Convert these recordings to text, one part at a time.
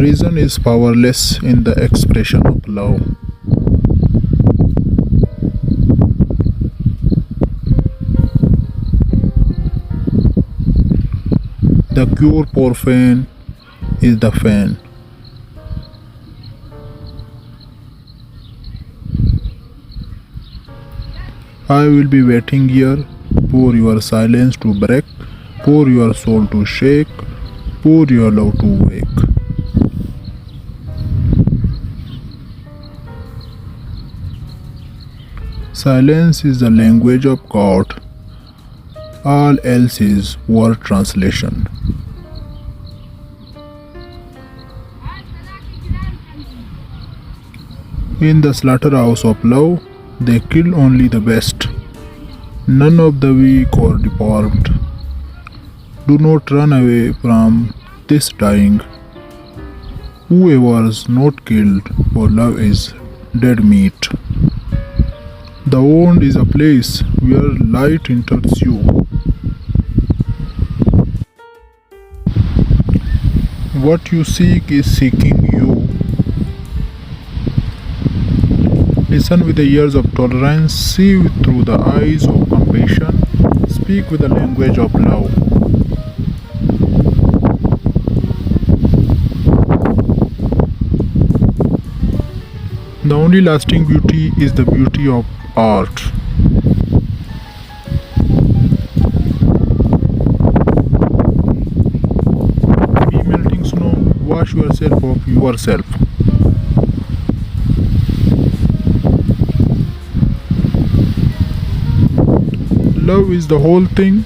Reason is powerless in the expression of love. The cure for pain is the fan. I will be waiting here for your silence to break, for your soul to shake, for your love to wake. Silence is the language of God, all else is word translation. In the slaughterhouse of love, they kill only the best, none of the weak or deformed. Do not run away from this dying. Whoever's not killed for love is dead meat. The wound is a place where light enters you. What you seek is seeking you. Listen with the ears of tolerance, see through the eyes of compassion, speak with the language of love. The only lasting beauty is the beauty of art. Be melting snow, wash yourself of yourself. Love is the whole thing,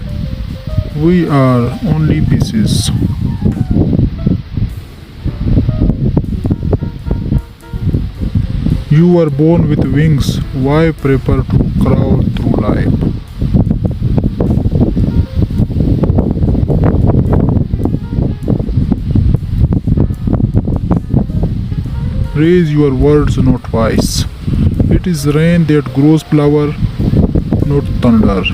we are only pieces. You were born with wings, why prepare to crawl through life? Raise your words, not voice. It is rain that grows flower, not thunder.